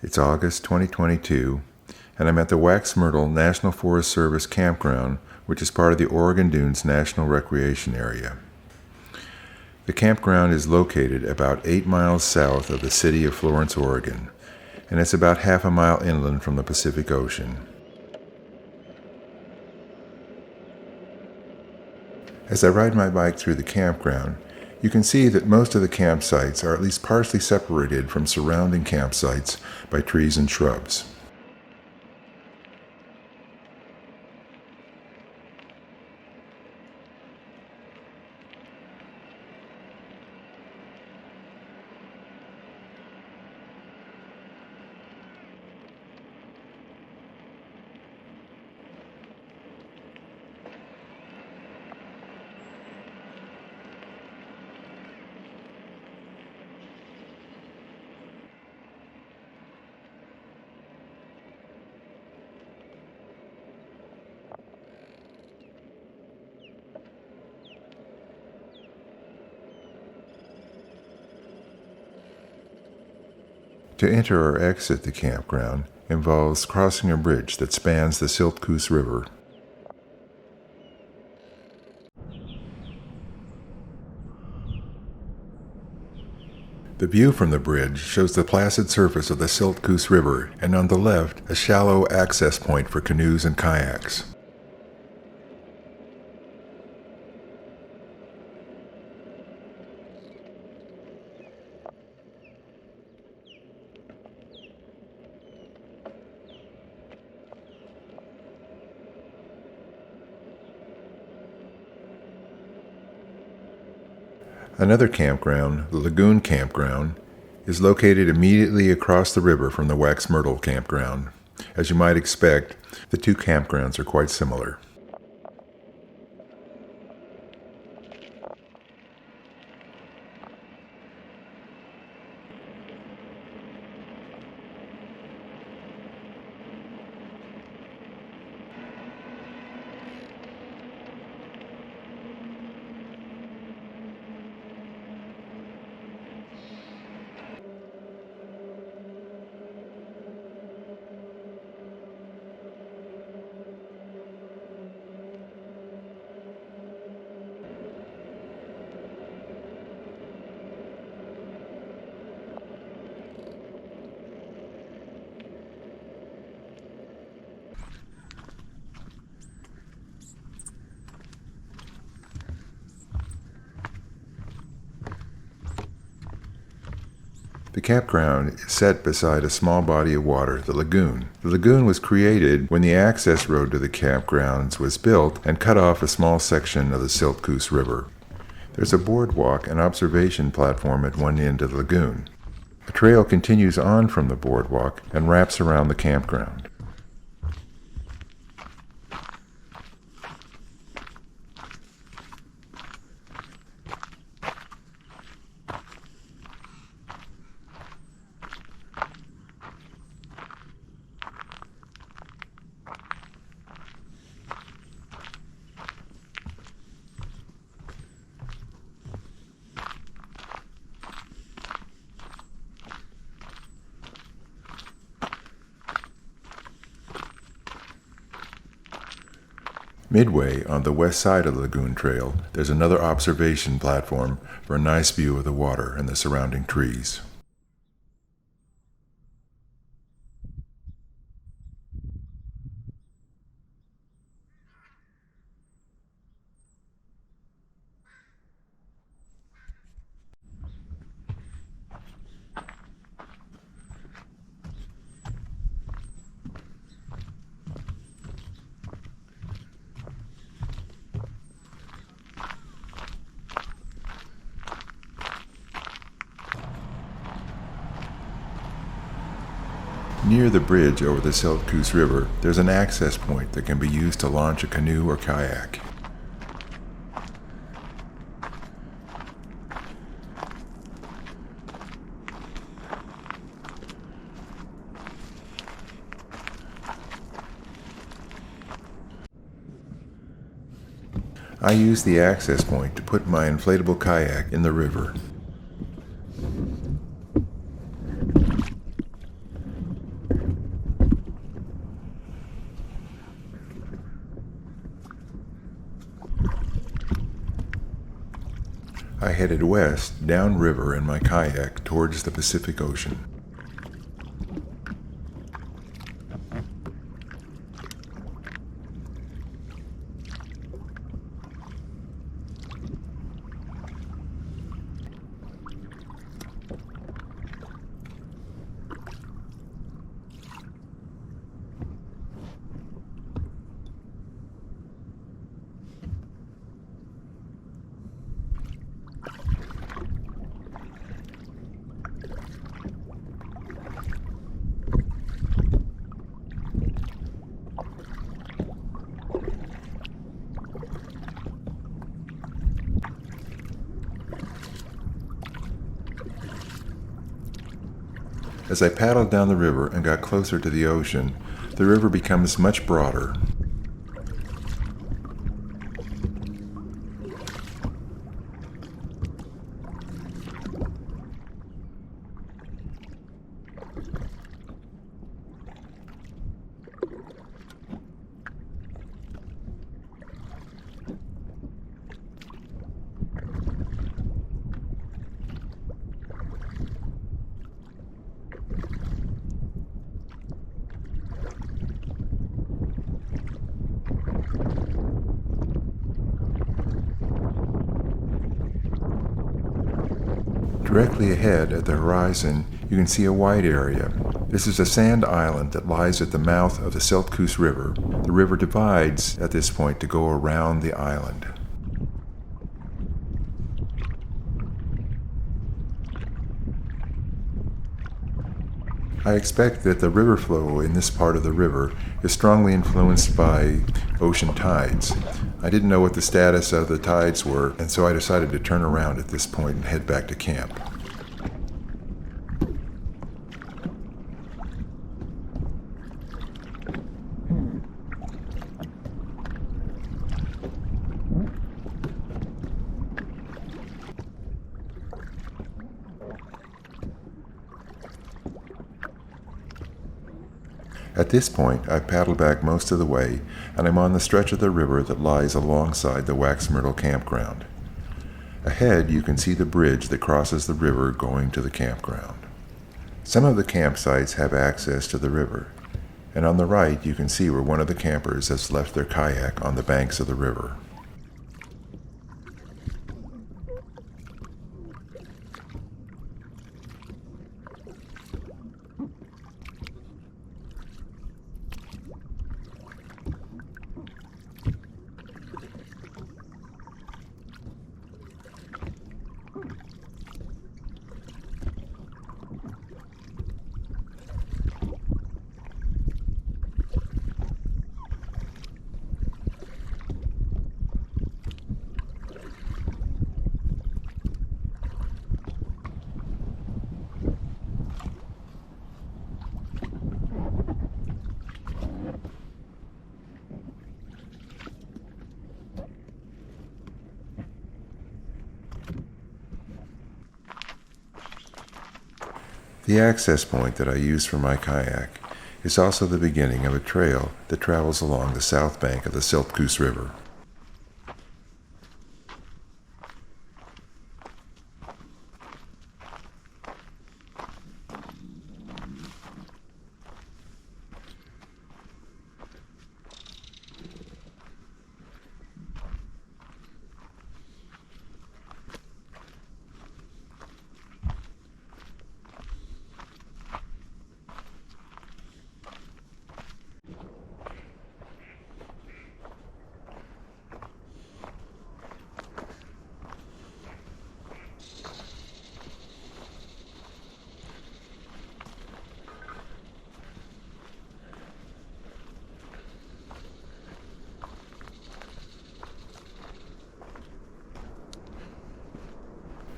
It's August 2022, and I'm at the Waxmyrtle National Forest Service Campground, which is part of the Oregon Dunes National Recreation Area. The campground is located about 8 miles south of the city of Florence, Oregon, and it's about half a mile inland from the Pacific Ocean. As I ride my bike through the campground, you can see that most of the campsites are at least partially separated from surrounding campsites by trees and shrubs. To enter or exit the campground involves crossing a bridge that spans the Siltcoos River. The view from the bridge shows the placid surface of the Siltcoos River, and on the left, a shallow access point for canoes and kayaks. Another campground, the Lagoon Campground, is located immediately across the river from the Waxmyrtle Campground. As you might expect, the two campgrounds are quite similar. The campground is set beside a small body of water, the lagoon. The lagoon was created when the access road to the campgrounds was built and cut off a small section of the Siltcoos River. There's a boardwalk and observation platform at one end of the lagoon. A trail continues on from the boardwalk and wraps around the campground. Midway on the west side of the Lagoon Trail, there's another observation platform for a nice view of the water and the surrounding trees. Near the bridge over the Siltcoos River, there's an access point that can be used to launch a canoe or kayak. I use the access point to put my inflatable kayak in the river. I headed west, downriver in my kayak towards the Pacific Ocean. As I paddled down the river and got closer to the ocean, the river becomes much broader. Directly ahead at the horizon, you can see a wide area. This is a sand island that lies at the mouth of the Siltcoos River. The river divides at this point to go around the island. I expect that the river flow in this part of the river is strongly influenced by ocean tides. I didn't know what the status of the tides were, and so I decided to turn around at this point and head back to camp. At this point, I've paddled back most of the way, and I'm on the stretch of the river that lies alongside the Waxmyrtle Campground. Ahead, you can see the bridge that crosses the river going to the campground. Some of the campsites have access to the river, and on the right, you can see where one of the campers has left their kayak on the banks of the river. The access point that I use for my kayak is also the beginning of a trail that travels along the south bank of the Siltcoos River.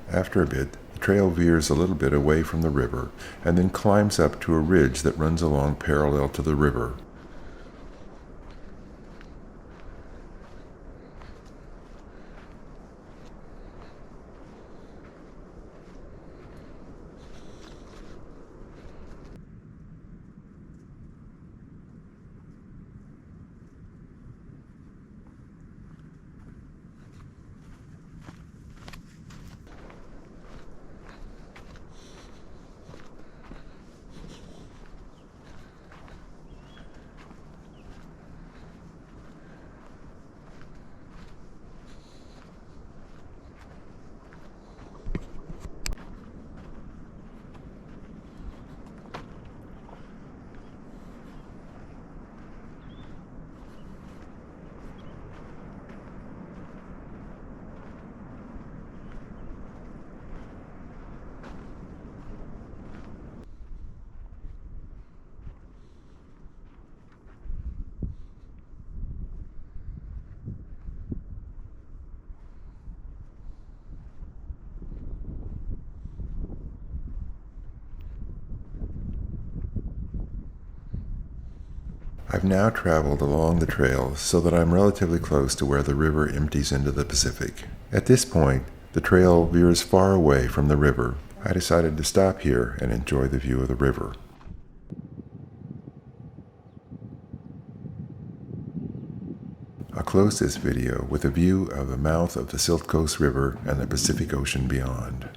After a bit, the trail veers a little bit away from the river and then climbs up to a ridge that runs along parallel to the river. I've now traveled along the trail so that I'm relatively close to where the river empties into the Pacific. At this point, the trail veers far away from the river. I decided to stop here and enjoy the view of the river. I'll close this video with a view of the mouth of the Siltcoos River and the Pacific Ocean beyond.